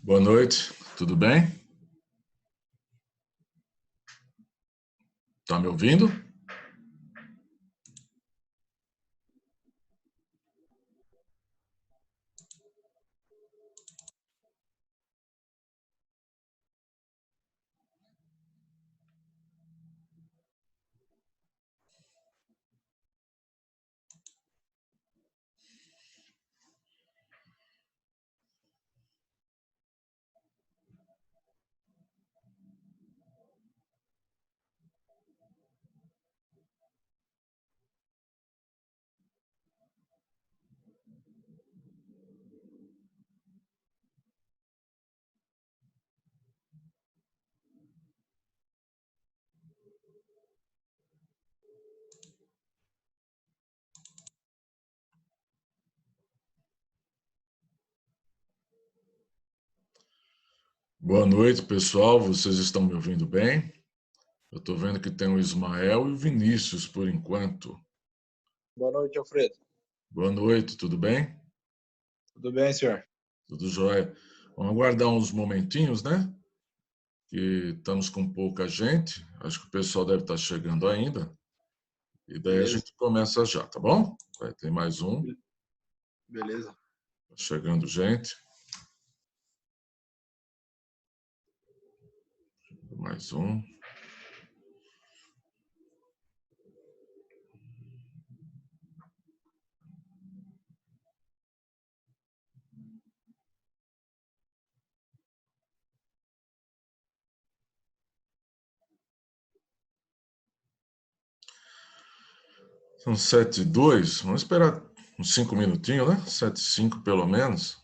Boa noite, tudo bem? Tá me ouvindo? Boa noite, pessoal. Vocês estão me ouvindo bem? Eu estou vendo que tem o Ismael e o Vinícius por enquanto. Boa noite, Alfredo. Boa noite, tudo bem? Tudo bem, senhor? Tudo jóia. Vamos aguardar uns momentinhos, né? Que estamos com pouca gente. Acho que o pessoal deve estar chegando ainda. E daí a Beleza. gente começa já, tá bom? Vai ter mais um. Beleza. Tá chegando gente. Mais um. São 7:02. Vamos esperar uns 5 minutinhos, né? 7:05 pelo menos.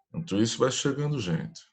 Enquanto isso, vai chegando gente.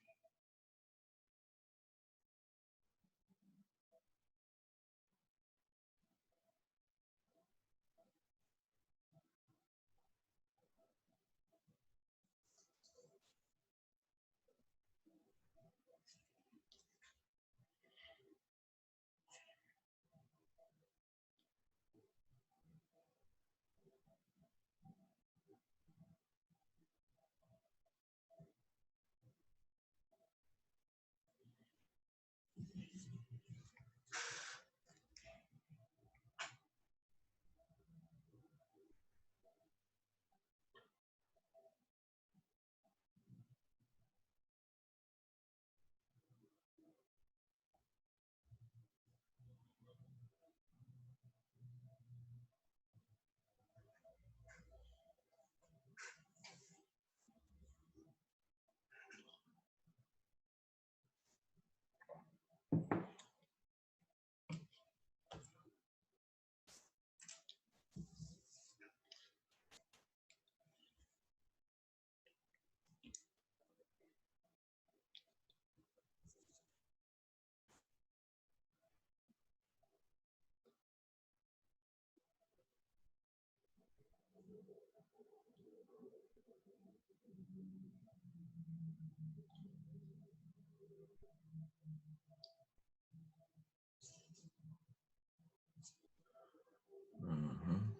Uhum.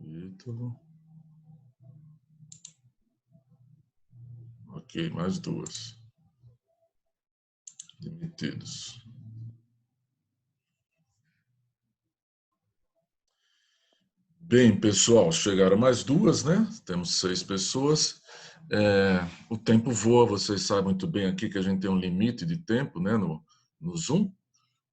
Ítalo. Ok, mais duas. Demitidos. Bem, pessoal, chegaram mais duas, né? Temos 6 pessoas. O tempo voa, vocês sabem muito bem aqui que a gente tem um limite de tempo, né, no Zoom.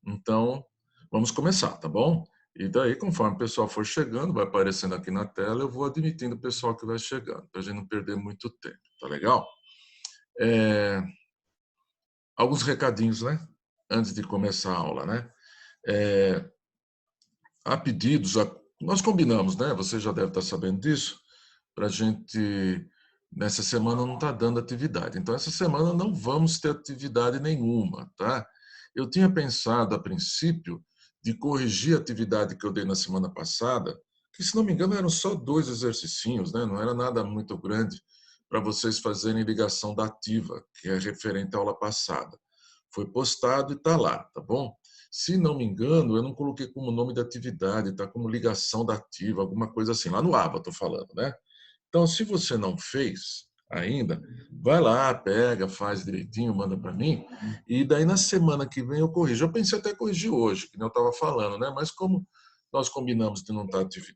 Então, vamos começar, tá bom? E daí, conforme o pessoal for chegando, vai aparecendo aqui na tela, eu vou admitindo o pessoal que vai chegando, para a gente não perder muito tempo, tá legal? Alguns recadinhos, né? Antes de começar a aula, né? Há pedidos, nós combinamos, né? Você já deve estar sabendo disso, para a gente, nessa semana, não está dando atividade. Então, essa semana não vamos ter atividade nenhuma, tá? Eu tinha pensado, a princípio, de corrigir a atividade que eu dei na semana passada, que, se não me engano, eram só 2 exercicinhos, né? Não era nada muito grande, para vocês fazerem ligação da ativa, que é referente à aula passada. Foi postado e está lá, tá bom? Se não me engano, eu não coloquei como nome da atividade, está como ligação da ativa, alguma coisa assim, lá no ABA estou falando, né? Então, se você não fez ainda, vai lá, pega, faz direitinho, manda para mim, e daí na semana que vem eu corrijo. Eu pensei até corrigir hoje, que nem eu estava falando, né? Mas como nós combinamos de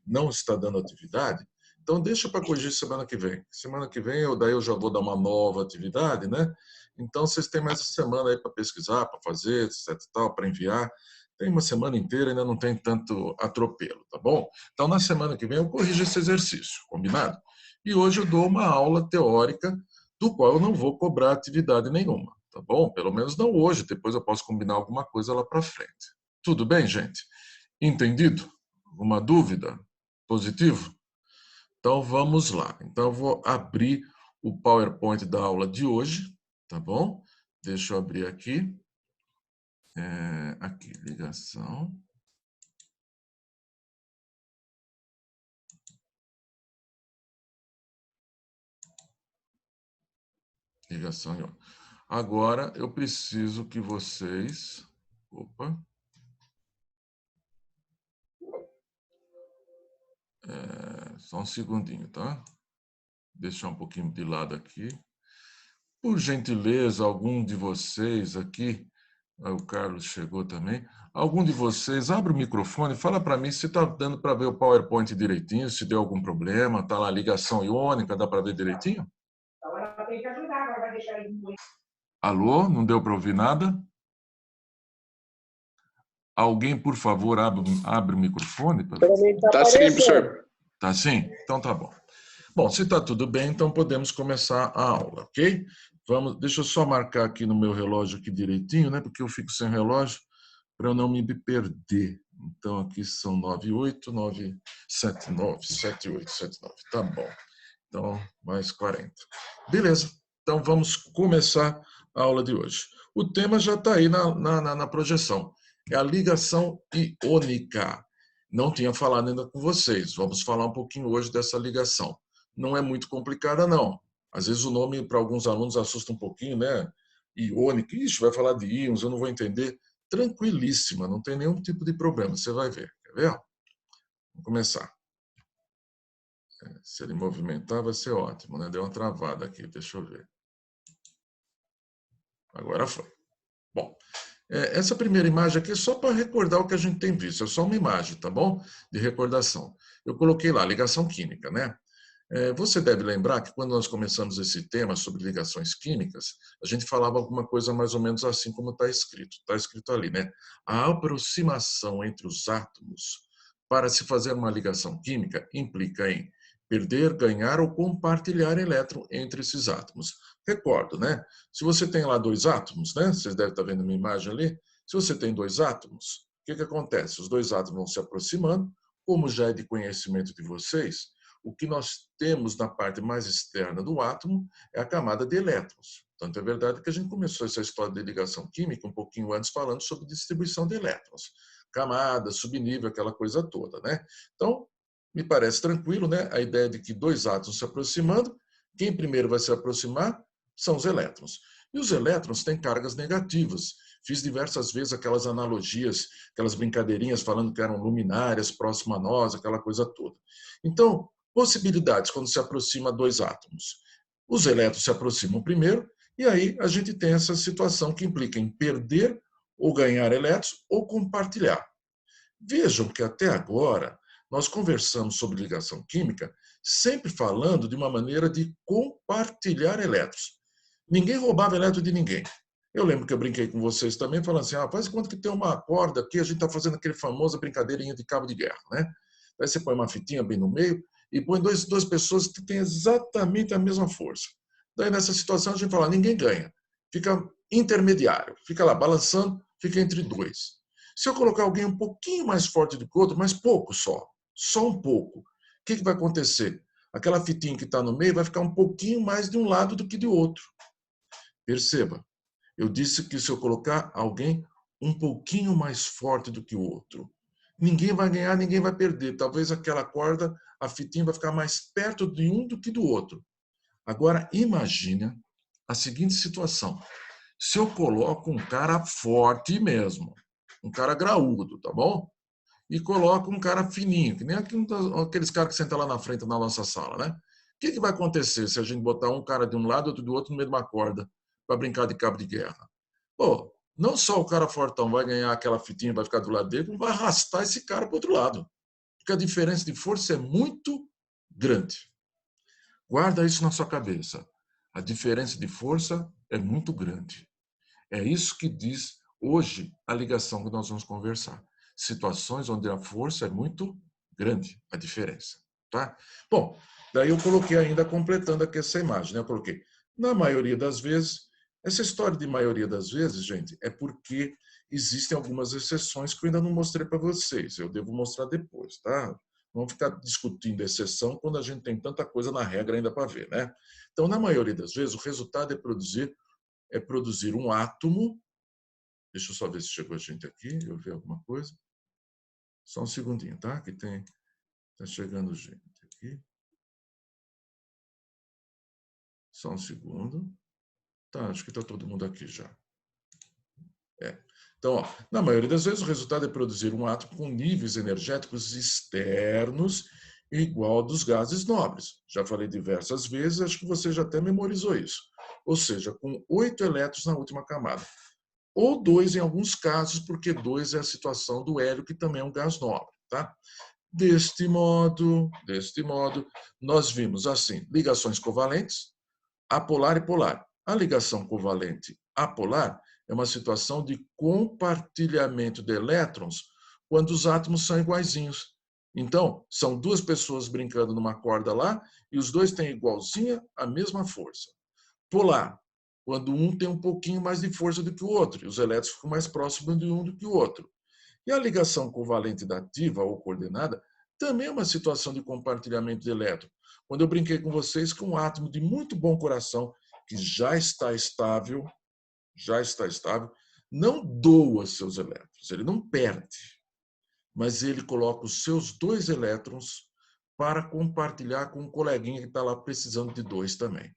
não está dando atividade, então deixa para corrigir semana que vem. Semana que vem daí eu já vou dar uma nova atividade, né? Então vocês têm mais essa semana aí para pesquisar, para fazer, etc, tal, para enviar. Tem uma semana inteira, ainda não tem tanto atropelo, tá bom? Então na semana que vem eu corrijo esse exercício, combinado? E hoje eu dou uma aula teórica do qual eu não vou cobrar atividade nenhuma, tá bom? Pelo menos não hoje, depois eu posso combinar alguma coisa lá para frente. Tudo bem, gente? Entendido? Alguma dúvida? Positivo? Então vamos lá. Então eu vou abrir o PowerPoint da aula de hoje, tá bom? Deixa eu abrir aqui. Aqui, ligação. Ligação em on. Agora eu preciso que vocês... Opa. Só um segundinho, tá? Deixar um pouquinho de lado aqui. Por gentileza, algum de vocês aqui, o Carlos chegou também, algum de vocês abre o microfone, fala para mim se está dando para ver o PowerPoint direitinho, se deu algum problema, está lá a ligação iônica, dá para ver direitinho? Alô, não deu para ouvir nada? Alguém, por favor, abre o microfone? Tá sim, professor. Tá sim? Então tá bom. Bom, se está tudo bem, então podemos começar a aula, ok? Deixa eu só marcar aqui no meu relógio aqui direitinho, né? Porque eu fico sem relógio para eu não me perder. Então aqui são 9:08, 9:79, 7:8, 7:9. Tá bom. Então, mais 40. Beleza. Então vamos começar a aula de hoje. O tema já está aí na projeção. É a ligação iônica. Não tinha falado ainda com vocês. Vamos falar um pouquinho hoje dessa ligação. Não é muito complicada, não. Às vezes o nome para alguns alunos assusta um pouquinho, né? Iônica. Ixi, vai falar de íons, eu não vou entender. Tranquilíssima, não tem nenhum tipo de problema. Você vai ver. Quer ver? Vamos começar. Se ele movimentar, vai ser ótimo, né? Deu uma travada aqui, deixa eu ver. Agora foi. Bom, essa primeira imagem aqui é só para recordar o que a gente tem visto. É só uma imagem, tá bom? De recordação. Eu coloquei lá, ligação química, né? Você deve lembrar que quando nós começamos esse tema sobre ligações químicas, a gente falava alguma coisa mais ou menos assim como está escrito. Está escrito ali, né? A aproximação entre os átomos para se fazer uma ligação química implica em perder, ganhar ou compartilhar elétron entre esses átomos. Recordo, né? Se você tem lá dois átomos, né? Vocês devem estar vendo uma imagem ali. Se você tem dois átomos, o que acontece? Os dois átomos vão se aproximando, como já é de conhecimento de vocês, o que nós temos na parte mais externa do átomo é a camada de elétrons. Tanto é verdade que a gente começou essa história de ligação química um pouquinho antes falando sobre distribuição de elétrons. Camada, subnível, aquela coisa toda, né? Então, me parece tranquilo, né? A ideia de que dois átomos se aproximando, quem primeiro vai se aproximar são os elétrons. E os elétrons têm cargas negativas. Fiz diversas vezes aquelas analogias, aquelas brincadeirinhas falando que eram luminárias próximo a nós, aquela coisa toda. Então, possibilidades quando se aproxima dois átomos. Os elétrons se aproximam primeiro, e aí a gente tem essa situação que implica em perder ou ganhar elétrons ou compartilhar. Vejam que até agora nós conversamos sobre ligação química sempre falando de uma maneira de compartilhar elétrons. Ninguém roubava elétron de ninguém. Eu lembro que eu brinquei com vocês também, falando assim, faz quanto que tem uma corda aqui, a gente está fazendo aquele famoso brincadeirinha de cabo de guerra, né? Aí você põe uma fitinha bem no meio e põe duas pessoas que têm exatamente a mesma força. Daí nessa situação a gente fala, ninguém ganha. Fica intermediário, fica lá balançando, fica entre dois. Se eu colocar alguém um pouquinho mais forte do que o outro, mas pouco só um pouco, o que vai acontecer? Aquela fitinha que está no meio vai ficar um pouquinho mais de um lado do que de outro. Perceba, eu disse que se eu colocar alguém um pouquinho mais forte do que o outro, ninguém vai ganhar, ninguém vai perder. Talvez aquela corda, a fitinha vai ficar mais perto de um do que do outro. Agora, imagine a seguinte situação. Se eu coloco um cara forte mesmo, um cara graúdo, tá bom? E coloco um cara fininho, que nem aqueles caras que sentam lá na frente na nossa sala, né? O que vai acontecer se a gente botar um cara de um lado e outro do outro no meio de uma corda para brincar de cabo de guerra? Pô, não só o cara fortão vai ganhar aquela fitinha, vai ficar do lado dele, como vai arrastar esse cara para o outro lado. Porque a diferença de força é muito grande. Guarda isso na sua cabeça. A diferença de força é muito grande. É isso que diz hoje a ligação que nós vamos conversar. Situações onde a força é muito grande, a diferença. Tá? Bom, daí eu coloquei ainda, completando aqui essa imagem, né? Eu coloquei, na maioria das vezes, essa história de maioria das vezes, gente, é porque existem algumas exceções que eu ainda não mostrei para vocês. Eu devo mostrar depois, tá? Vamos ficar discutindo exceção quando a gente tem tanta coisa na regra ainda para ver, né? Então, na maioria das vezes, o resultado é produzir um átomo. Deixa eu só ver se chegou a gente aqui, eu ver alguma coisa. Só um segundinho, tá? Que tá chegando gente aqui. Só um segundo. Tá, acho que está todo mundo aqui já. Então, ó, na maioria das vezes, o resultado é produzir um átomo com níveis energéticos externos igual ao dos gases nobres. Já falei diversas vezes, acho que você já até memorizou isso. Ou seja, com 8 elétrons na última camada. Ou 2 em alguns casos, porque 2 é a situação do hélio, que também é um gás nobre. Tá? Deste modo, nós vimos assim, ligações covalentes, apolar e polar. A ligação covalente apolar é uma situação de compartilhamento de elétrons quando os átomos são iguaizinhos. Então, são duas pessoas brincando numa corda lá e os dois têm igualzinha a mesma força. Polar, quando um tem um pouquinho mais de força do que o outro, e os elétrons ficam mais próximos de um do que o outro. E a ligação covalente dativa ou coordenada também é uma situação de compartilhamento de elétrons. Quando eu brinquei com vocês que um átomo de muito bom coração, que já está estável, não doa seus elétrons, ele não perde, mas ele coloca os seus 2 elétrons para compartilhar com um coleguinha que está lá precisando de 2 também.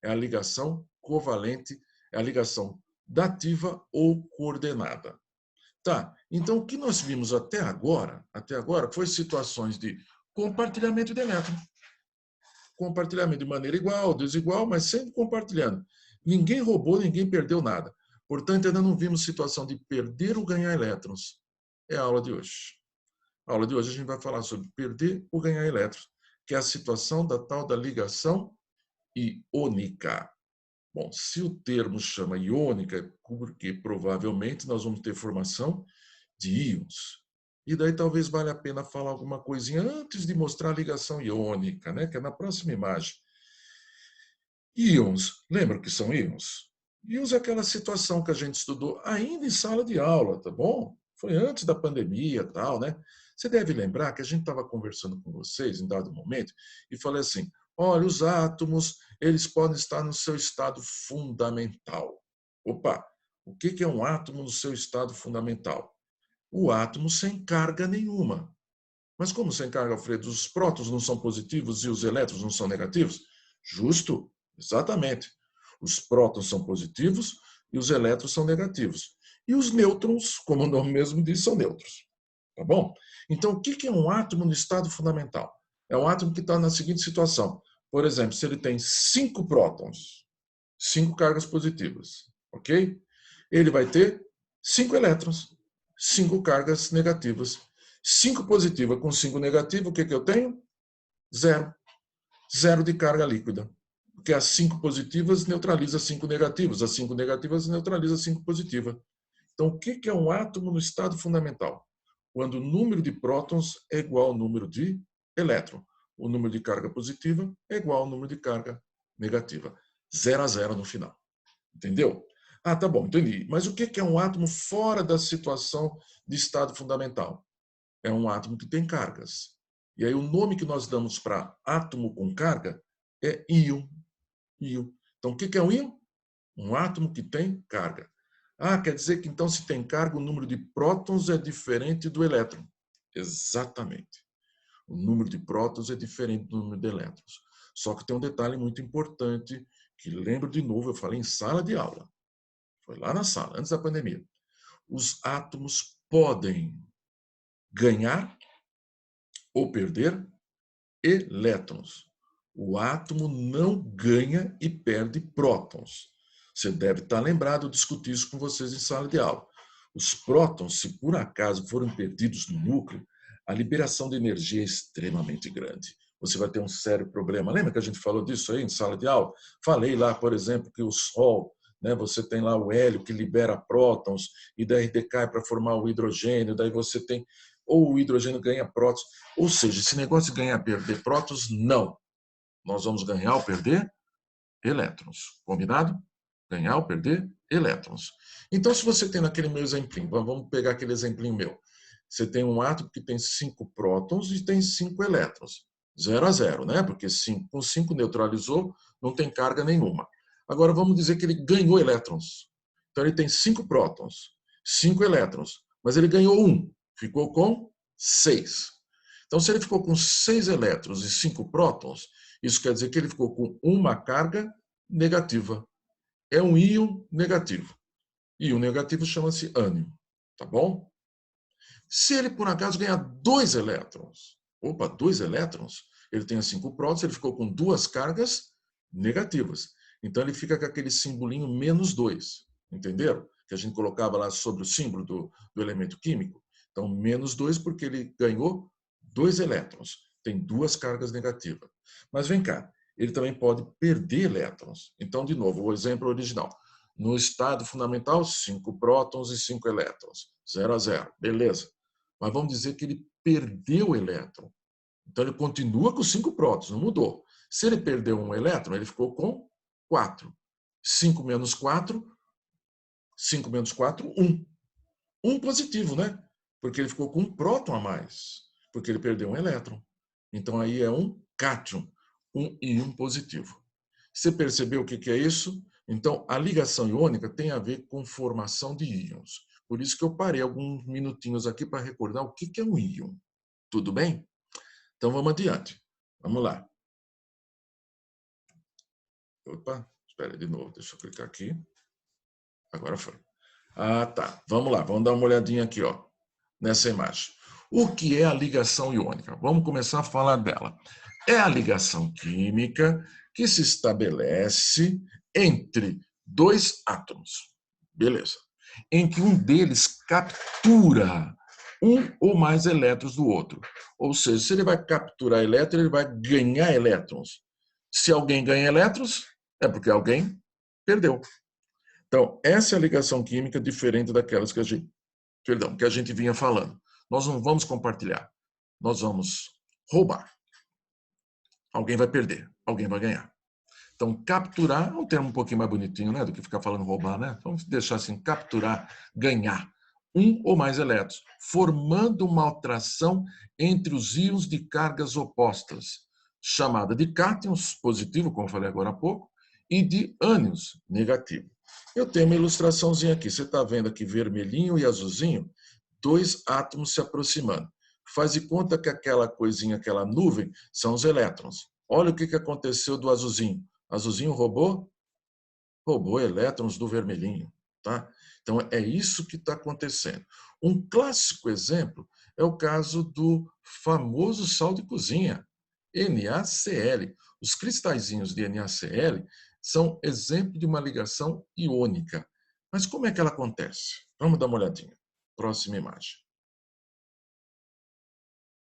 É a ligação covalente, é a ligação dativa ou coordenada. Tá, então o que nós vimos até agora foi situações de compartilhamento de elétrons. Compartilhamento de maneira igual, desigual, mas sempre compartilhando. Ninguém roubou, ninguém perdeu nada. Portanto, ainda não vimos situação de perder ou ganhar elétrons. É a aula de hoje. A aula de hoje a gente vai falar sobre perder ou ganhar elétrons, que é a situação da tal da ligação iônica. Bom, se o termo chama iônica, é porque provavelmente nós vamos ter formação de íons. E daí talvez valha a pena falar alguma coisinha antes de mostrar a ligação iônica, né? Que é na próxima imagem. Íons, lembra o que são íons? Íons é aquela situação que a gente estudou ainda em sala de aula, tá bom? Foi antes da pandemia, tal, né? Você deve lembrar que a gente estava conversando com vocês em dado momento e falei assim: olha, os átomos, eles podem estar no seu estado fundamental. Opa, o que é um átomo no seu estado fundamental? O átomo sem carga nenhuma. Mas como sem carga, Alfredo? Os prótons não são positivos e os elétrons não são negativos? Justo, exatamente. Os prótons são positivos e os elétrons são negativos. E os nêutrons, como o nome mesmo diz, são neutros. Tá bom? Então, o que é um átomo no estado fundamental? É um átomo que está na seguinte situação. Por exemplo, se ele tem 5 prótons, 5 cargas positivas, ok? Ele vai ter 5 elétrons, 5 cargas negativas. 5 positiva com 5 negativa, o que eu tenho? Zero. Zero de carga líquida. Porque as 5 positivas neutraliza 5 negativas, as 5 negativas neutraliza 5 positivas. Então, o que é um átomo no estado fundamental? Quando o número de prótons é igual ao número de elétrons. O número de carga positiva é igual ao número de carga negativa. 0 a 0 no final. Entendeu? Ah, tá bom, entendi. Mas o que é um átomo fora da situação de estado fundamental? É um átomo que tem cargas. E aí o nome que nós damos para átomo com carga é íon. Íon. Então, o que é um íon? Um átomo que tem carga. Ah, quer dizer que então se tem carga, o número de prótons é diferente do elétron. Exatamente. O número de prótons é diferente do número de elétrons. Só que tem um detalhe muito importante, que lembro de novo, eu falei em sala de aula. Foi lá na sala, antes da pandemia. Os átomos podem ganhar ou perder elétrons. O átomo não ganha e perde prótons. Você deve estar lembrado, eu discuti isso com vocês em sala de aula. Os prótons, se por acaso forem perdidos no núcleo, a liberação de energia é extremamente grande. Você vai ter um sério problema. Lembra que a gente falou disso aí em sala de aula? Falei lá, por exemplo, que o Sol, né, você tem lá o hélio que libera prótons e daí decai para formar o hidrogênio, daí você tem ou o hidrogênio ganha prótons. Ou seja, esse negócio de ganhar, perder prótons, não. Nós vamos ganhar ou perder elétrons. Combinado? Ganhar ou perder elétrons. Então, se você tem naquele meu exemplinho, vamos pegar aquele exemplinho meu. Você tem um átomo que tem 5 prótons e tem 5 elétrons. 0 a 0, né? Porque com 5 neutralizou, não tem carga nenhuma. Agora, vamos dizer que ele ganhou elétrons. Então, ele tem 5 prótons, 5 elétrons, mas ele ganhou 1. Ficou com 6. Então, se ele ficou com 6 elétrons e 5 prótons, isso quer dizer que ele ficou com uma carga negativa. É um íon negativo. Íon negativo chama-se ânion. Tá bom? Se ele, por acaso, ganhar 2 elétrons, 2 elétrons, ele tem 5 prótons, ele ficou com 2 cargas negativas. Então, ele fica com aquele simbolinho -2. Entenderam? Que a gente colocava lá sobre o símbolo do elemento químico. Então, -2 porque ele ganhou 2 elétrons. Tem 2 cargas negativas. Mas vem cá, ele também pode perder elétrons. Então, de novo, o exemplo original. No estado fundamental, 5 prótons e 5 elétrons. 0 a 0. Beleza. Mas vamos dizer que ele perdeu o elétron. Então, ele continua com 5 prótons, não mudou. Se ele perdeu um elétron, ele ficou com 4. 5 menos 4, 5 menos 4, 1. 1 positivo, né? Porque ele ficou com um próton a mais, porque ele perdeu um elétron. Então, aí é um cátion, um íon positivo. Você percebeu o que é isso? Então, a ligação iônica tem a ver com formação de íons. Por isso que eu parei alguns minutinhos aqui para recordar o que é um íon. Tudo bem? Então, vamos adiante. Vamos lá. Opa, espera de novo, deixa eu clicar aqui. Agora foi. Ah, tá. Vamos lá, vamos dar uma olhadinha aqui, ó, nessa imagem. O que é a ligação iônica? Vamos começar a falar dela. É a ligação química que se estabelece entre 2 átomos. Beleza. Em que um deles captura um ou mais elétrons do outro. Ou seja, se ele vai capturar elétrons, ele vai ganhar elétrons. Se alguém ganha elétrons, é porque alguém perdeu. Então, essa é a ligação química diferente daquelas que a gente vinha falando. Nós não vamos compartilhar, nós vamos roubar. Alguém vai perder, alguém vai ganhar. Então, capturar é um termo um pouquinho mais bonitinho, né, do que ficar falando roubar, né? Vamos deixar assim, capturar, ganhar um ou mais elétrons, formando uma atração entre os íons de cargas opostas, chamada de cátions, positivo, como falei agora há pouco, e de ânions, negativo. Eu tenho uma ilustraçãozinha aqui. Você está vendo aqui vermelhinho e azulzinho? 2 átomos se aproximando. Faz de conta que aquela coisinha, aquela nuvem, são os elétrons. Olha o que aconteceu do azulzinho. Azulzinho roubou elétrons do vermelhinho. Tá? Então, é isso que está acontecendo. Um clássico exemplo é o caso do famoso sal de cozinha, NaCl. Os cristalzinhos de NaCl são exemplo de uma ligação iônica. Mas como é que ela acontece? Vamos dar uma olhadinha. Próxima imagem.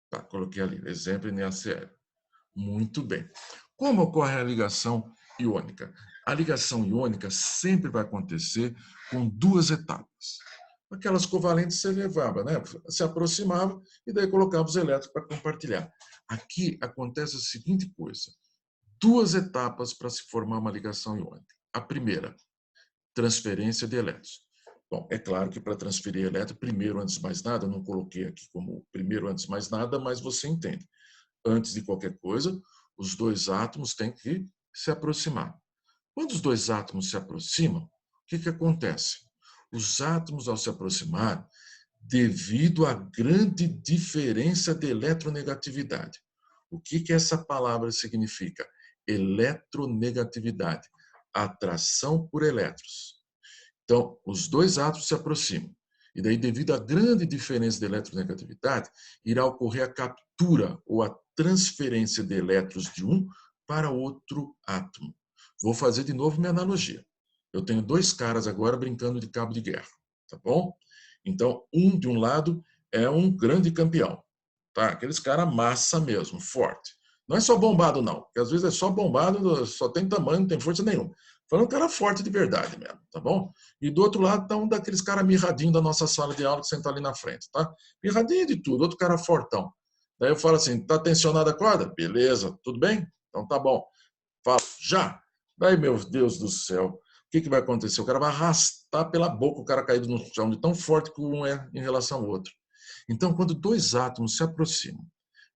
Tá, coloquei ali, exemplo NaCl. Muito bem. Como ocorre a ligação iônica? A ligação iônica sempre vai acontecer com 2 etapas. Aquelas covalentes você levava, né? Se aproximava e daí colocava os elétrons para compartilhar. Aqui acontece a seguinte coisa: 2 etapas para se formar uma ligação iônica. A primeira, transferência de elétrons. Bom, é claro que para transferir elétron, primeiro, antes de mais nada, eu não coloquei aqui como primeiro, antes de mais nada, mas você entende. Antes de qualquer coisa, os 2 átomos têm que se aproximar. Quando os 2 átomos se aproximam, o que acontece? Os átomos, ao se aproximar, devido à grande diferença de eletronegatividade. O que essa palavra significa? eletronegatividade, atração por elétrons. Então, os dois átomos se aproximam. E daí, devido à grande diferença de eletronegatividade, irá ocorrer a captura ou a transferência de elétrons de um para outro átomo. Vou fazer de novo minha analogia. Eu tenho dois caras agora brincando de cabo de guerra, tá bom? Então, um de um lado é um grande campeão, tá? Aqueles caras massa mesmo, forte. Não é só bombado, não, porque às vezes é só bombado, só tem tamanho, não tem força nenhuma. Falando um cara forte de verdade mesmo, tá bom? E do outro lado tá um daqueles caras mirradinhos da nossa sala de aula que senta ali na frente, tá? Mirradinho de tudo, outro cara fortão. Daí eu falo assim, tá tensionada a corda? Beleza, tudo bem? Então tá bom. Falo, já! Daí, meu Deus do céu, o que vai acontecer? O cara vai arrastar pela boca o cara caído no chão, de tão forte que um é em relação ao outro. Então, quando dois átomos se aproximam,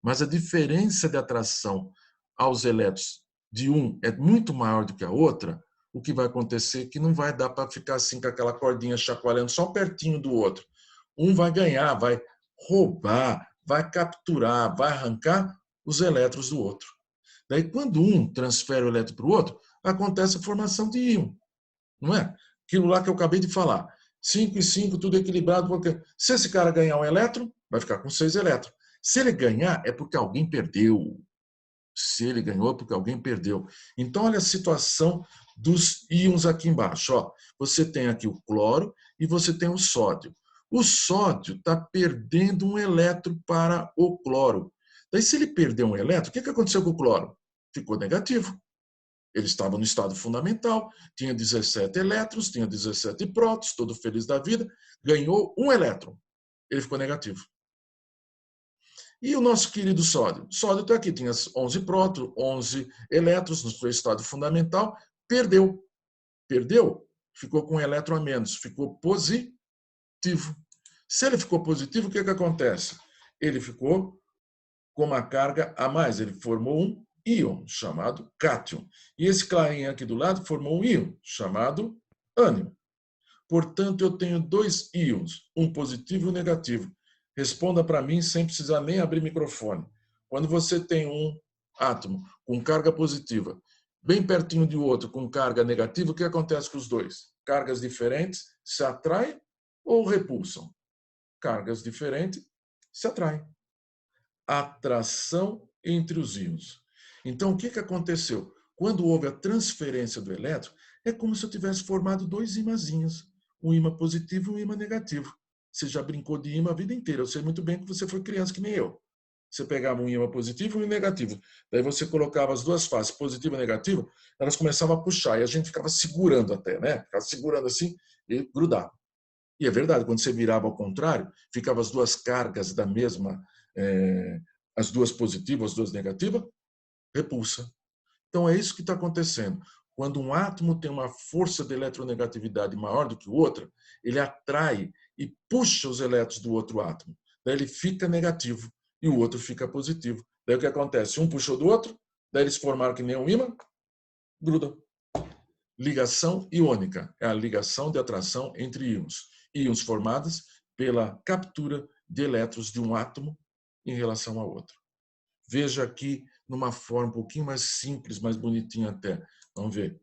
mas a diferença de atração aos elétrons de um é muito maior do que a outra, o que vai acontecer é que não vai dar para ficar assim com aquela cordinha chacoalhando só pertinho do outro. Um vai ganhar, vai roubar, vai capturar, vai arrancar os elétrons do outro. Daí, quando um transfere o elétron para o outro, acontece a formação de íon, não é? Aquilo lá que eu acabei de falar. 5 e 5, tudo equilibrado. Porque se esse cara ganhar um elétron, vai ficar com 6 elétrons. Se ele ganhar, é porque alguém perdeu. Se ele ganhou, é porque alguém perdeu. Então, olha a situação dos íons aqui embaixo. Ó, você tem aqui o cloro e você tem o sódio. O sódio está perdendo um elétron para o cloro. Daí, se ele perdeu um elétron, o que aconteceu com o cloro? Ficou negativo. Ele estava no estado fundamental, tinha 17 elétrons, tinha 17 prótons, todo feliz da vida, ganhou um elétron. Ele ficou negativo. E o nosso querido sódio? Sódio está aqui, tinha 11 prótons, 11 elétrons no seu estado fundamental, perdeu. Perdeu, ficou com um elétron a menos, ficou positivo. Se ele ficou positivo, o que acontece? Ele ficou com uma carga a mais, ele formou um íon chamado cátion. E esse clarinho aqui do lado formou um íon chamado ânion. Portanto, eu tenho dois íons, um positivo e um negativo. Responda para mim sem precisar nem abrir microfone. Quando você tem um átomo com carga positiva, bem pertinho de outro com carga negativa, o que acontece com os dois? Cargas diferentes se atraem ou repulsam? Cargas diferentes se atraem. Atração entre os íons. Então, o que aconteceu? Quando houve a transferência do elétron, é como se eu tivesse formado dois ímãzinhos, um ímã positivo e um ímã negativo. Você já brincou de ímã a vida inteira. Eu sei muito bem que você foi criança que nem eu. Você pegava um ímã positivo e um ímã negativo. Daí você colocava as duas faces, positivo e negativo, elas começavam a puxar. E a gente ficava segurando até, né? Ficava segurando assim e grudava. E é verdade, quando você virava ao contrário, ficavam as duas cargas da mesma, as duas positivas, as duas negativas, repulsa. Então é isso que está acontecendo. Quando um átomo tem uma força de eletronegatividade maior do que o outro, ele atrai e puxa os elétrons do outro átomo. Daí ele fica negativo e o outro fica positivo. Daí o que acontece? Um puxou do outro, daí eles formaram que nem um ímã, grudam. Ligação iônica é a ligação de atração entre íons. Íons formados pela captura de elétrons de um átomo em relação ao outro. Veja aqui numa forma um pouquinho mais simples, mais bonitinha até. Vamos ver.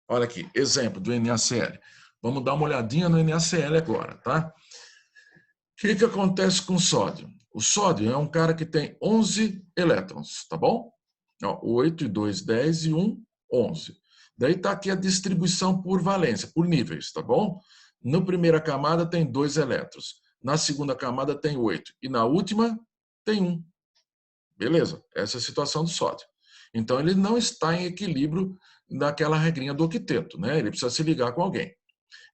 Olha aqui, exemplo do NaCl. Vamos dar uma olhadinha no NaCl agora, tá? O que acontece com o sódio? O sódio é um cara que tem 11 elétrons, tá bom? Ó, 8 e 2, 10 e 1, 11. Daí está aqui a distribuição por valência, por níveis, tá bom? Na primeira camada tem 2 elétrons, na segunda camada tem 8 e na última tem 1. Beleza, essa é a situação do sódio. Então ele não está em equilíbrio naquela regrinha do octeto, né? Ele precisa se ligar com alguém.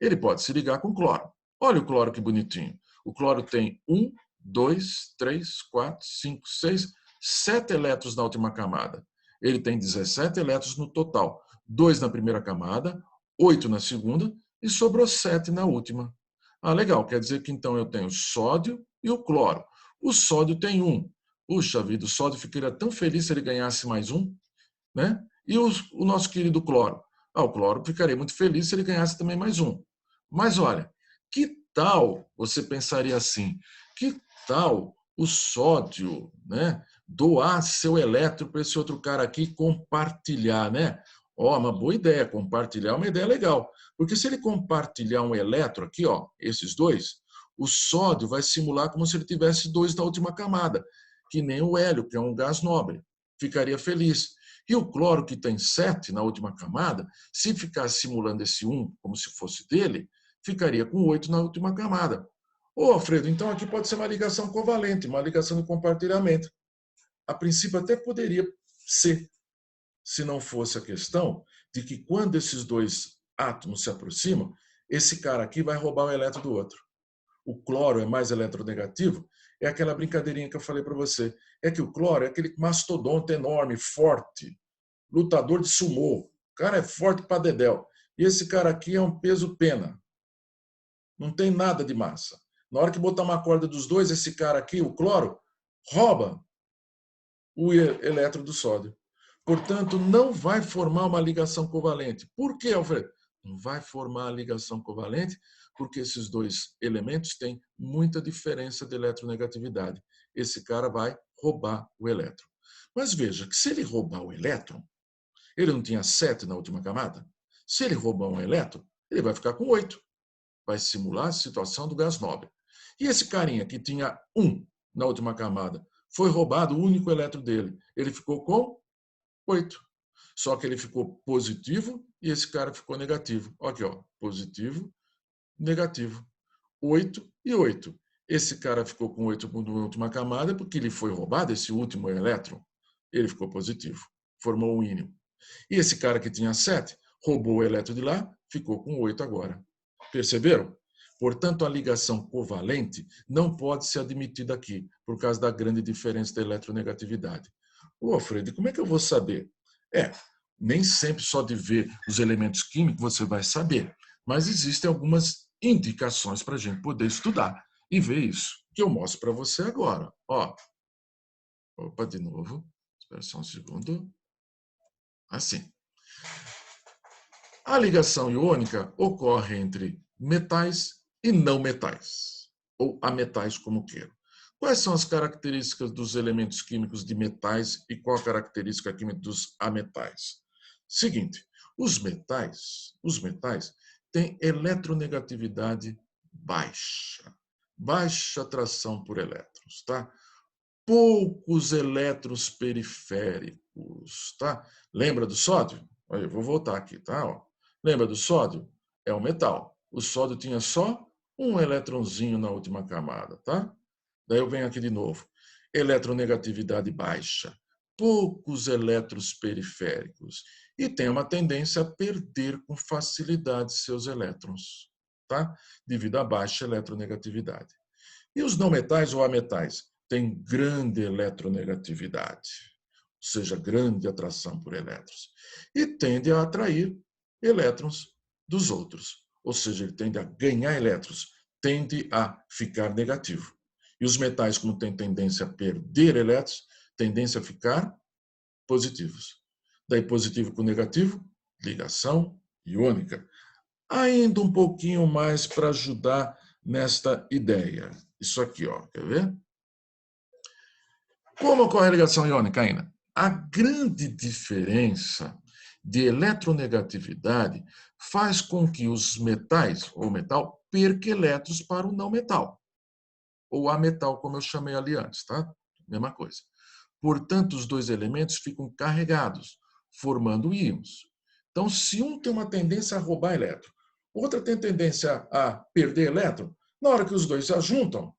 Ele pode se ligar com o cloro. Olha o cloro que bonitinho. O cloro tem 1, 2, 3, 4, 5, 6, 7 elétrons na última camada. Ele tem 17 elétrons no total. 2 na primeira camada, 8 na segunda e sobrou 7 na última. Ah, legal. Quer dizer que então eu tenho sódio e o cloro. O sódio tem 1. Puxa vida, o sódio ficaria tão feliz se ele ganhasse mais 1, né? E o nosso querido cloro? Ah, o cloro ficaria muito feliz se ele ganhasse também mais 1. Mas olha, que tal, você pensaria assim, que tal o sódio, né, doar seu elétron para esse outro cara aqui compartilhar, né? Ó, uma boa ideia, compartilhar é uma ideia legal. Porque se ele compartilhar um elétron aqui, ó, esses dois, o sódio vai simular como se ele tivesse dois na última camada, que nem o hélio, que é um gás nobre. Ficaria feliz. E o cloro, que tem 7 na última camada, se ficar simulando esse 1 como se fosse dele, ficaria com 8 na última camada. Ô, Alfredo, então aqui pode ser uma ligação covalente, uma ligação de compartilhamento. A princípio até poderia ser, se não fosse a questão de que quando esses dois átomos se aproximam, esse cara aqui vai roubar o elétron do outro. O cloro é mais eletronegativo, é aquela brincadeirinha que eu falei para você. É que o cloro é aquele mastodonte enorme, forte, lutador de sumô. O cara é forte para dedéu. E esse cara aqui é um peso pena. Não tem nada de massa. Na hora que botar uma corda dos dois, esse cara aqui, o cloro, rouba o elétron do sódio. Portanto, não vai formar uma ligação covalente. Por quê, Alfredo? Não vai formar a ligação covalente porque esses dois elementos têm muita diferença de eletronegatividade. Esse cara vai roubar o elétron. Mas veja que se ele roubar o elétron, ele não tinha 7 na última camada? Se ele roubar um elétron, ele vai ficar com 8. Vai simular a situação do gás nobre. E esse carinha que tinha 1 na última camada, foi roubado o único elétron dele. Ele ficou com 8. Só que ele ficou positivo e esse cara ficou negativo. Aqui, ó, positivo, negativo. 8 e 8. Esse cara ficou com 8 na última camada porque ele foi roubado, esse último elétron. Ele ficou positivo, formou um íon. E esse cara que tinha 7, roubou o elétron de lá, ficou com 8 agora. Perceberam? Portanto, a ligação covalente não pode ser admitida aqui, por causa da grande diferença da eletronegatividade. Ô, Alfredo, como é que eu vou saber? Nem sempre só de ver os elementos químicos você vai saber, mas existem algumas indicações para a gente poder estudar e ver isso, que eu mostro para você agora. Ó, opa, de novo, espera só um segundo. Assim. A ligação iônica ocorre entre metais e não metais, ou ametais como queiram. Quais são as características dos elementos químicos de metais e qual a característica química dos ametais? Seguinte, os metais têm eletronegatividade baixa, baixa atração por elétrons, tá? Poucos elétrons periféricos, tá? Lembra do sódio? Eu vou voltar aqui, tá? Ó. Lembra do sódio? É um metal. O sódio tinha só um eletronzinho na última camada, tá? Daí eu venho aqui de novo. Eletronegatividade baixa, poucos elétrons periféricos e tem uma tendência a perder com facilidade seus elétrons, tá? Devido à baixa eletronegatividade. E os não metais ou ametais têm grande eletronegatividade, ou seja, grande atração por elétrons, e tende a atrair elétrons dos outros, ou seja, ele tende a ganhar elétrons, tende a ficar negativo. E os metais, como têm tendência a perder elétrons, tendência a ficar positivos. Daí positivo com negativo, ligação iônica. Ainda um pouquinho mais para ajudar nesta ideia. Isso aqui, ó, quer ver? Como ocorre a ligação iônica ainda? A grande diferença de eletronegatividade faz com que os metais, ou metal, perca elétrons para o não metal. Ou ametal, como eu chamei ali antes, tá? Mesma coisa. Portanto, os dois elementos ficam carregados, formando íons. Então, se um tem uma tendência a roubar elétron, outra tem tendência a perder elétron, na hora que os dois se juntam,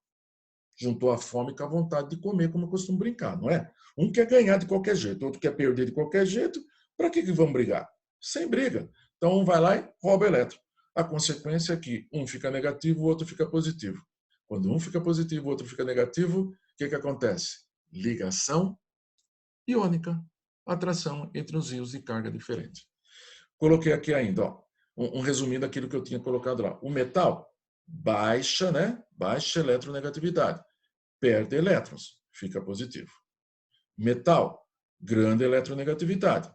juntou a fome com a vontade de comer, como eu costumo brincar, não é? Um quer ganhar de qualquer jeito, outro quer perder de qualquer jeito, para que vão brigar? Sem briga. Então, um vai lá e rouba elétron. A consequência é que um fica negativo, o outro fica positivo. Quando um fica positivo, o outro fica negativo, o que acontece? Ligação iônica, atração entre os íons de carga diferente. Coloquei aqui ainda, ó, um resuminho daquilo que eu tinha colocado lá. O metal, baixa, né? Baixa eletronegatividade. Perde elétrons, fica positivo. Metal, grande eletronegatividade.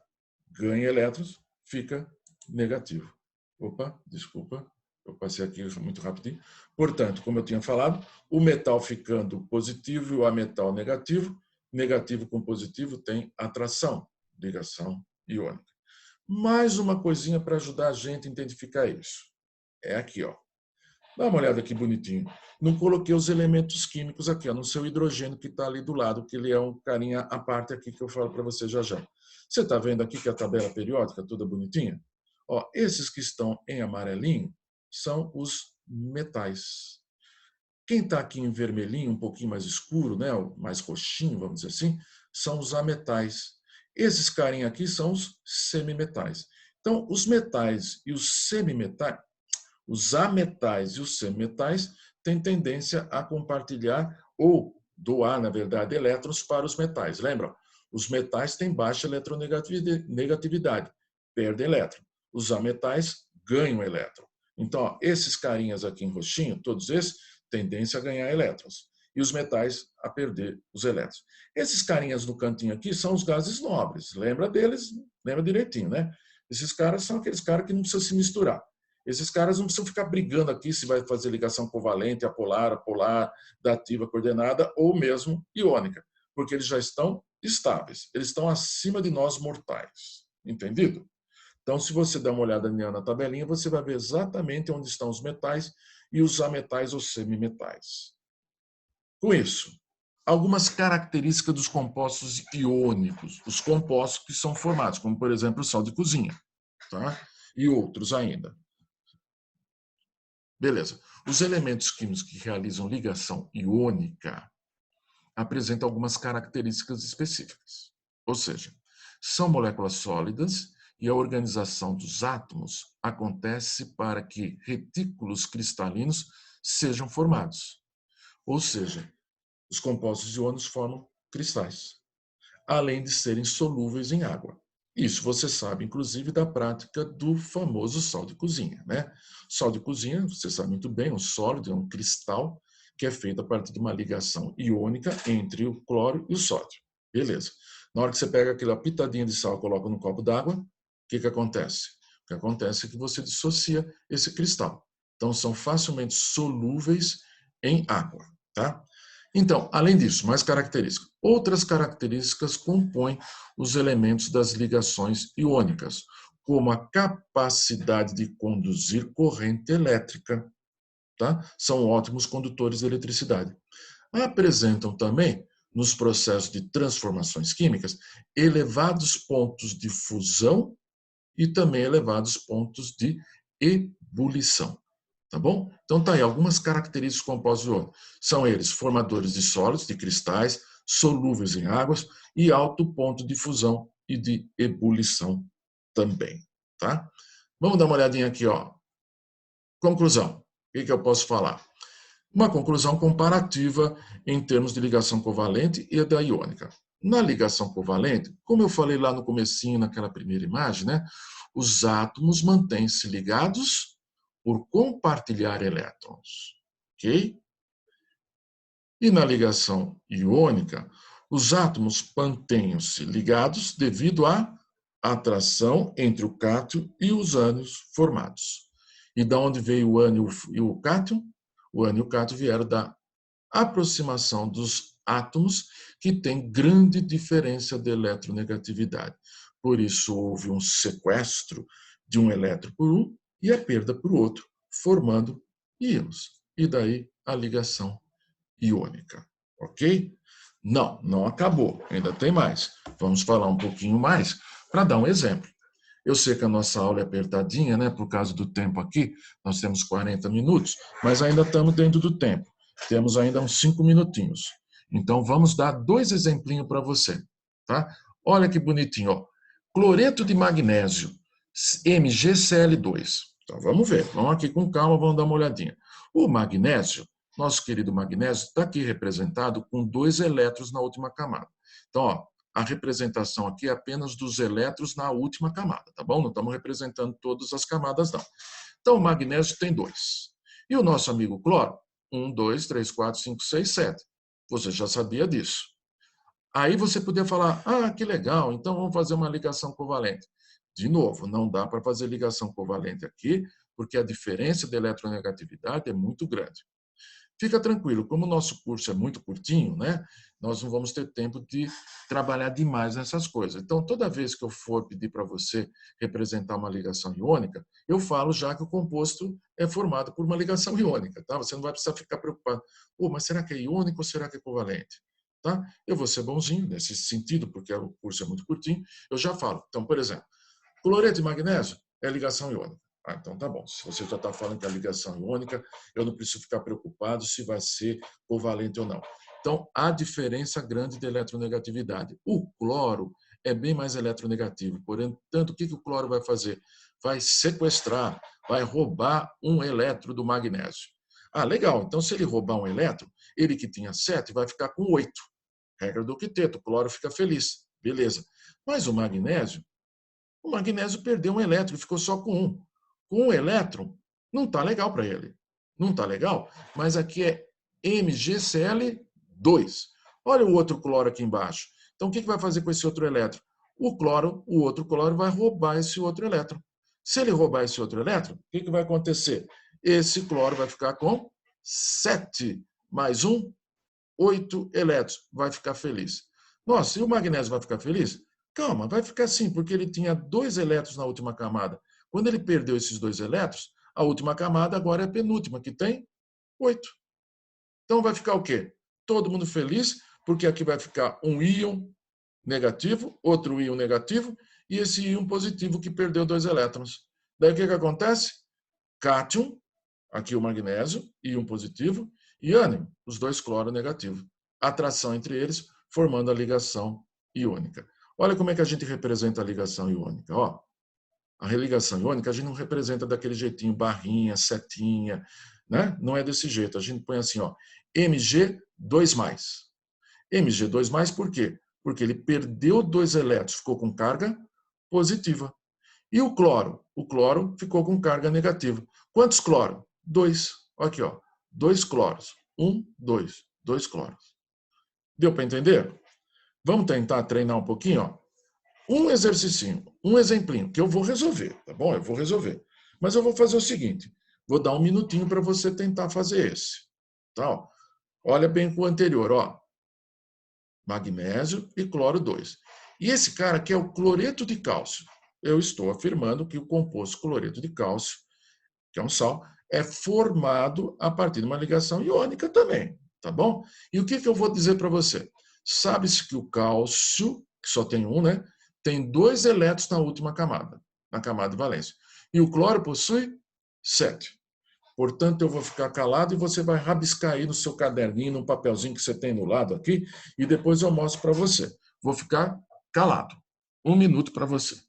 Ganha elétrons, fica negativo. Opa, desculpa, eu passei aqui muito rapidinho. Portanto, como eu tinha falado, o metal ficando positivo e o ametal negativo, negativo com positivo tem atração, ligação iônica. Mais uma coisinha para ajudar a gente a identificar isso. É aqui, ó. Dá uma olhada aqui bonitinho. Não coloquei os elementos químicos aqui, ó, no seu hidrogênio que está ali do lado, que ele é um carinha à parte aqui que eu falo para você já já. Você está vendo aqui que a tabela periódica toda bonitinha? Ó, esses que estão em amarelinho são os metais. Quem está aqui em vermelhinho, um pouquinho mais escuro, né, mais roxinho, vamos dizer assim, são os ametais. Esses carinha aqui são os semimetais. Então, os metais e os semimetais, os ametais e os semimetais têm tendência a compartilhar ou doar, na verdade, elétrons para os metais. Lembram? Os metais têm baixa eletronegatividade, perdem elétron. Os ametais ganham elétron. Então, ó, esses carinhas aqui em roxinho, todos esses, tendência a ganhar elétrons. E os metais a perder os elétrons. Esses carinhas no cantinho aqui são os gases nobres. Lembra deles? Lembra direitinho, né? Esses caras são aqueles caras que não precisam se misturar. Esses caras não precisam ficar brigando aqui se vai fazer ligação covalente, apolar, dativa, coordenada ou mesmo iônica, porque eles já estão estáveis. Eles estão acima de nós mortais. Entendido? Então, se você der uma olhada na tabelinha, você vai ver exatamente onde estão os metais e os ametais ou semimetais. Com isso, algumas características dos compostos iônicos, os compostos que são formados, como, por exemplo, o sal de cozinha, tá? E outros ainda. Beleza. Os elementos químicos que realizam ligação iônica apresentam algumas características específicas. Ou seja, são moléculas sólidas e a organização dos átomos acontece para que retículos cristalinos sejam formados. Ou seja, os compostos iônicos formam cristais, além de serem solúveis em água. Isso você sabe, inclusive, da prática do famoso sal de cozinha, né? Sal de cozinha, você sabe muito bem, um sólido, é um cristal que é feito a partir de uma ligação iônica entre o cloro e o sódio. Beleza. Na hora que você pega aquela pitadinha de sal e coloca no copo d'água, o que acontece? O que acontece é que você dissocia esse cristal. Então, são facilmente solúveis em água, tá? Então, além disso, mais características. Outras características compõem os elementos das ligações iônicas, como a capacidade de conduzir corrente elétrica. Tá? São ótimos condutores de eletricidade. Apresentam também, nos processos de transformações químicas, elevados pontos de fusão e também elevados pontos de ebulição. Tá bom? Então, tá aí algumas características dos compostos iônicos. São eles formadores de sólidos, de cristais, solúveis em águas e alto ponto de fusão e de ebulição também. Tá? Vamos dar uma olhadinha aqui, ó. Conclusão. O que eu posso falar? Uma conclusão comparativa em termos de ligação covalente e da iônica. Na ligação covalente, como eu falei lá no comecinho, naquela primeira imagem, né, os átomos mantêm-se ligados por compartilhar elétrons, ok? E na ligação iônica, os átomos mantêm-se ligados devido à atração entre o cátion e os ânions formados. E da onde veio o ânion e o cátion? O ânion e o cátion vieram da aproximação dos átomos que tem grande diferença de eletronegatividade. Por isso, houve um sequestro de um elétron por um e a perda por outro, formando íons. E daí a ligação iônica. Ok? Não, não acabou. Ainda tem mais. Vamos falar um pouquinho mais para dar um exemplo. Eu sei que a nossa aula é apertadinha, né? Por causa do tempo aqui, nós temos 40 minutos, mas ainda estamos dentro do tempo. Temos ainda uns 5 minutinhos. Então, vamos dar 2 exemplinhos para você. Tá? Olha que bonitinho. Ó. Cloreto de magnésio, MgCl2. Então, vamos ver. Vamos aqui com calma, vamos dar uma olhadinha. O magnésio, nosso querido magnésio, está aqui representado com 2 elétrons na última camada. Então, ó, a representação aqui é apenas dos elétrons na última camada, tá bom? Não estamos representando todas as camadas, não. Então, o magnésio tem 2. E o nosso amigo cloro? 1, 2, 3, 4, 5, 6, 7. Você já sabia disso. Aí você podia falar, ah, que legal, então vamos fazer uma ligação covalente. De novo, não dá para fazer ligação covalente aqui, porque a diferença de eletronegatividade é muito grande. Fica tranquilo, como o nosso curso é muito curtinho, né? nós não vamos ter tempo de trabalhar demais nessas coisas. Então, toda vez que eu for pedir para você representar uma ligação iônica, eu falo já que o composto é formado por uma ligação iônica, tá? Você não vai precisar ficar preocupado. Mas será que é iônico ou será que é covalente? Tá? Eu vou ser bonzinho nesse sentido, porque o curso é muito curtinho, eu já falo. Então, por exemplo, cloreto de magnésio é ligação iônica. Então tá bom. Se você já está falando que é ligação iônica, eu não preciso ficar preocupado se vai ser covalente ou não. Então, há diferença grande de eletronegatividade. O cloro é bem mais eletronegativo. Portanto, o que o cloro vai fazer? Vai sequestrar, vai roubar um elétron do magnésio. Legal. Então, se ele roubar um elétron, ele que tinha 7 vai ficar com 8. Regra do quinteto. O cloro fica feliz. Beleza. Mas o magnésio perdeu um elétron e ficou só com um. Com um elétron, não está legal para ele. Não está legal, mas aqui é MgCl2. Olha o outro cloro aqui embaixo. Então, o que vai fazer com esse outro elétron? O outro cloro vai roubar esse outro elétron. Se ele roubar esse outro elétron, o que vai acontecer? Esse cloro vai ficar com 7 mais 1, 8 elétrons. Vai ficar feliz. Nossa, e o magnésio vai ficar feliz? Calma, vai ficar sim, porque ele tinha 2 elétrons na última camada. Quando ele perdeu esses 2 elétrons, a última camada agora é a penúltima, que tem 8. Então vai ficar o quê? Todo mundo feliz, porque aqui vai ficar um íon negativo, outro íon negativo, e esse íon positivo que perdeu 2 elétrons. Daí o que acontece? Cátion, aqui o magnésio, íon positivo, e ânion, os 2 cloro negativo. Atração entre eles, formando a ligação iônica. Olha como é que a gente representa a ligação iônica. A religação iônica a gente não representa daquele jeitinho, barrinha, setinha, né? Não é desse jeito. A gente põe assim, Mg2+. Mg2+, por quê? Porque ele perdeu 2 elétrons, ficou com carga positiva. E o cloro? O cloro ficou com carga negativa. Quantos cloro? 2. Aqui, 2 cloros. 1, 2. 2 cloros. Deu para entender? Vamos tentar treinar um pouquinho, Um exercício, um exemplinho, que eu vou resolver, tá bom? Eu vou resolver. Mas eu vou fazer o seguinte, vou dar um minutinho para você tentar fazer esse. Tá? Olha bem com o anterior, magnésio e cloro 2. E esse cara aqui é o cloreto de cálcio. Eu estou afirmando que o composto cloreto de cálcio, que é um sal, é formado a partir de uma ligação iônica também, tá bom? E o que eu vou dizer para você? Sabe-se que o cálcio, que só tem um, né? Tem 2 elétrons na última camada, na camada de valência. E o cloro possui 7. Portanto, eu vou ficar calado e você vai rabiscar aí no seu caderninho, num papelzinho que você tem no lado aqui, e depois eu mostro para você. Vou ficar calado. 1 minuto para você.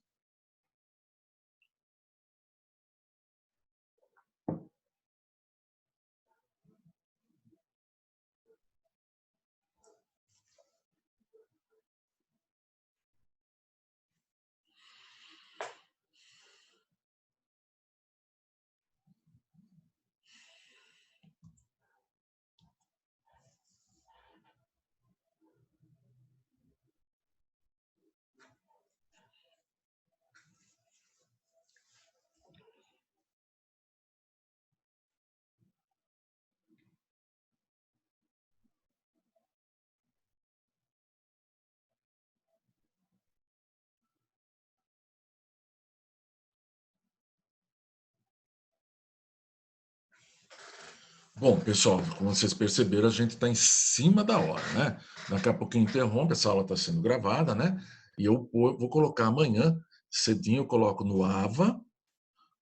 Bom, pessoal, como vocês perceberam, a gente está em cima da hora, né? Daqui a pouquinho interrompe, essa aula está sendo gravada, né? E eu vou colocar amanhã, cedinho, eu coloco no AVA,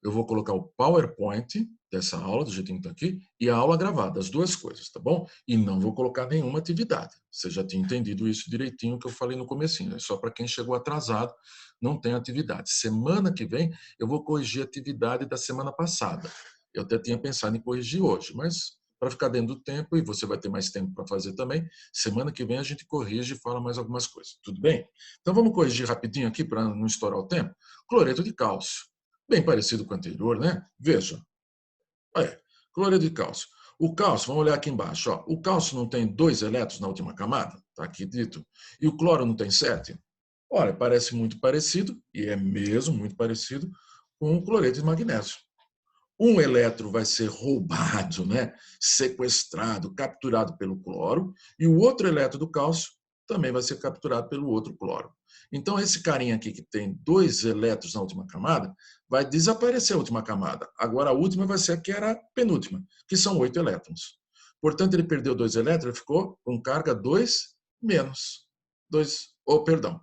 eu vou colocar o PowerPoint dessa aula, do jeitinho que está aqui, e a aula gravada, as duas coisas, tá bom? E não vou colocar nenhuma atividade. Você já tinha entendido isso direitinho que eu falei no comecinho, é só para quem chegou atrasado, não tem atividade. Semana que vem eu vou corrigir a atividade da semana passada. Eu até tinha pensado em corrigir hoje, mas para ficar dentro do tempo, e você vai ter mais tempo para fazer também, semana que vem a gente corrige e fala mais algumas coisas, tudo bem? Então vamos corrigir rapidinho aqui para não estourar o tempo. Cloreto de cálcio. Bem parecido com o anterior, né? Veja. Cloreto de cálcio. O cálcio, vamos olhar aqui embaixo. O cálcio não tem 2 elétrons na última camada? Está aqui dito. E o cloro não tem 7? Olha, parece muito parecido, e é mesmo muito parecido, com o cloreto de magnésio. um elétron vai ser roubado, né? Sequestrado, capturado pelo cloro, e o outro elétron do cálcio também vai ser capturado pelo outro cloro. Então, esse carinha aqui que tem 2 elétrons na última camada, vai desaparecer a última camada. Agora, a última vai ser a que era a penúltima, que são 8 elétrons. Portanto, ele perdeu 2 elétrons, ele ficou com carga 2 menos. 2, perdão.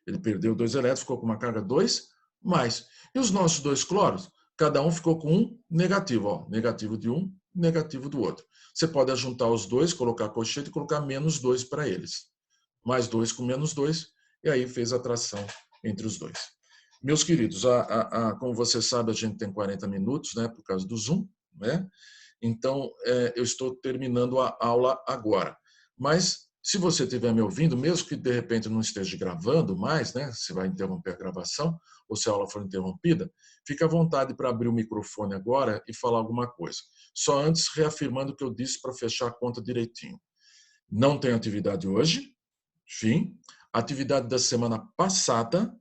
Ele perdeu 2 elétrons, ficou com uma carga 2 mais. E os nossos 2 cloros, cada um ficou com um negativo. Ó, negativo de um, negativo do outro. Você pode juntar os dois, colocar colchete e colocar menos 2 para eles. Mais 2 com menos 2, e aí fez a tração entre os dois. Meus queridos, como você sabe, a gente tem 40 minutos, né, por causa do Zoom, né? Então, eu estou terminando a aula agora. Mas, se você estiver me ouvindo, mesmo que de repente não esteja gravando mais, né, se vai interromper a gravação, ou se a aula for interrompida, fique à vontade para abrir o microfone agora e falar alguma coisa. Só antes, reafirmando o que eu disse para fechar a conta direitinho. Não tem atividade hoje, fim. Atividade da semana passada,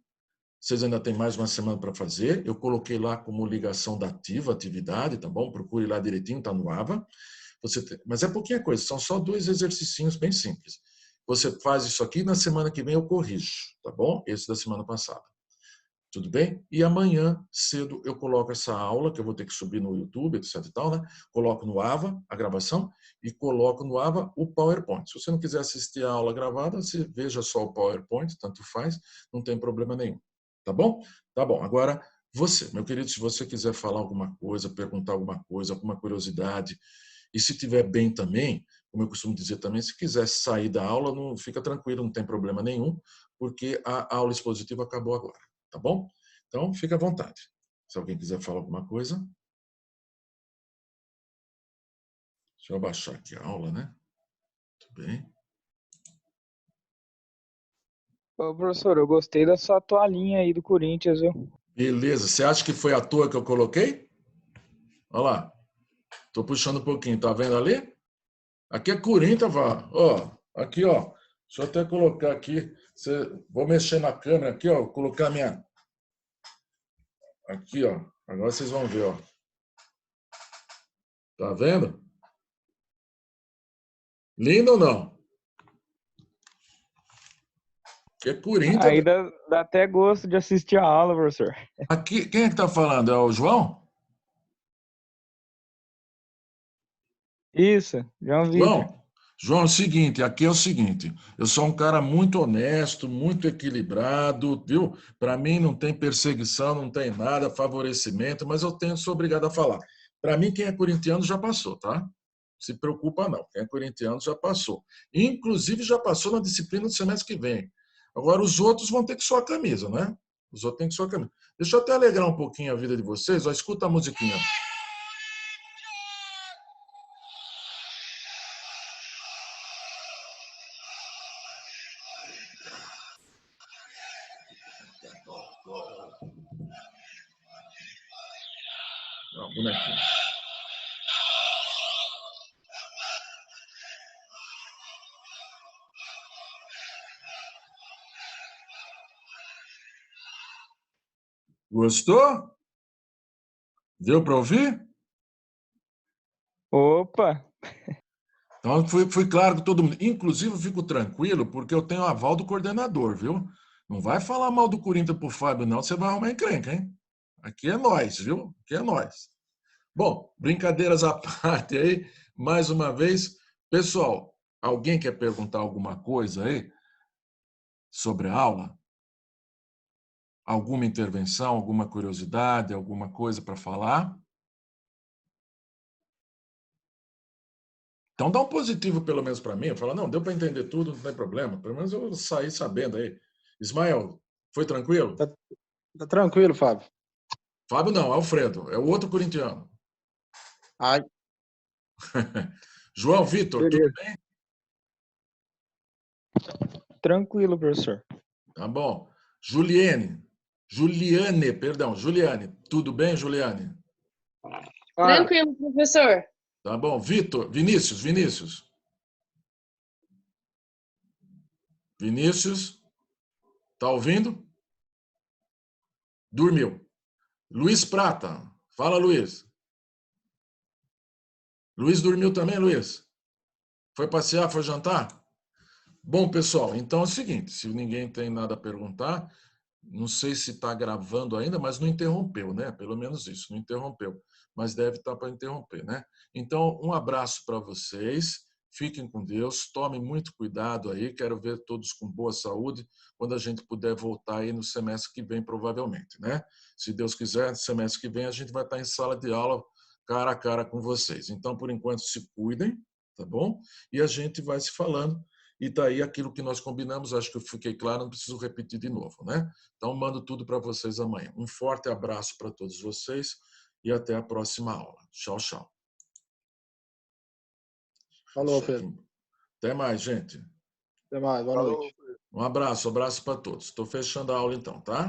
vocês ainda têm mais uma semana para fazer. Eu coloquei lá como ligação da ativa, atividade, tá bom? Procure lá direitinho, tá no AVA. Mas é pouquinha coisa, são só 2 exercícios bem simples. Você faz isso aqui, na semana que vem eu corrijo, tá bom? Esse da semana passada. Tudo bem? E amanhã cedo eu coloco essa aula, que eu vou ter que subir no YouTube, etc e tal, né? Coloco no AVA a gravação e coloco no AVA o PowerPoint. Se você não quiser assistir a aula gravada, você veja só o PowerPoint, tanto faz, não tem problema nenhum. Tá bom? Tá bom. Agora, você, meu querido, se você quiser falar alguma coisa, perguntar alguma coisa, alguma curiosidade, e se tiver bem também, como eu costumo dizer também, se quiser sair da aula, não fica tranquilo, não tem problema nenhum, porque a aula expositiva acabou agora. Tá bom? Então, fica à vontade. Se alguém quiser falar alguma coisa. Deixa eu abaixar aqui a aula, né? Tudo bem. Ô, professor, eu gostei da sua toalhinha aí do Corinthians, viu? Beleza. Você acha que foi à toa que eu coloquei? Olha lá. Estou puxando um pouquinho. Tá vendo ali? Aqui é Corinthians, Vá. Ó, aqui, ó. Deixa eu até colocar aqui. Vou mexer na câmera aqui, ó. Vou colocar minha... Aqui, ó. Agora vocês vão ver, ó. Tá vendo? Lindo ou não? Que é Corinthians. Aí dá até gosto de assistir a aula, professor. Aqui, quem é que tá falando? É o João? Isso, João Vitor. João, é o seguinte, aqui é o seguinte, eu sou um cara muito honesto, muito equilibrado, viu? Para mim não tem perseguição, não tem nada, favorecimento, mas sou obrigado a falar. Para mim, quem é corintiano já passou, tá? Se preocupa não, quem é corintiano já passou. Inclusive já passou na disciplina do semestre que vem. Agora os outros vão ter que suar a camisa, né? Os outros têm que suar a camisa. Deixa eu até alegrar um pouquinho a vida de vocês, ó, escuta a musiquinha. Ó, bonequinho. Gostou? Deu para ouvir? Opa! Então, fui claro com todo mundo. Inclusive, eu fico tranquilo, porque eu tenho aval do coordenador, viu? Não vai falar mal do Corinthians pro Fábio, não, você vai arrumar encrenca, hein? Aqui é nós, viu? Aqui é nós. Bom, brincadeiras à parte aí, mais uma vez. Pessoal, alguém quer perguntar alguma coisa aí sobre a aula? Alguma intervenção, alguma curiosidade, alguma coisa para falar? Então dá um positivo pelo menos para mim. Fala, não, deu para entender tudo, não tem problema. Pelo menos eu saí sabendo aí. Ismael, foi tranquilo? Tá tranquilo, Fábio. Fábio não, Alfredo, é o outro corintiano. Ai, João Vitor, tudo beleza. bem? Tranquilo, professor. Tá bom. Juliane, tudo bem, Juliane? Tranquilo, professor. Tá bom. Vinícius. Vinícius, tá ouvindo? Dormiu. Luiz Prata, fala, Luiz. Luiz dormiu também, Luiz? Foi passear, foi jantar? Bom, pessoal, então é o seguinte, se ninguém tem nada a perguntar, não sei se está gravando ainda, mas não interrompeu, né? Pelo menos isso, não interrompeu. Mas deve estar para interromper, né? Então, um abraço para vocês, fiquem com Deus, tomem muito cuidado aí, quero ver todos com boa saúde, quando a gente puder voltar aí no semestre que vem, provavelmente, né? Se Deus quiser, no semestre que vem a gente vai estar em sala de aula, cara a cara com vocês. Então, por enquanto, se cuidem, tá bom? E a gente vai se falando. E daí aquilo que nós combinamos, acho que eu fiquei claro, não preciso repetir de novo, né? Então, mando tudo para vocês amanhã. Um forte abraço para todos vocês e até a próxima aula. Tchau, tchau. Falou, Pedro. Até mais, gente. Até mais. Boa noite. Um abraço para todos. Estou fechando a aula então, tá?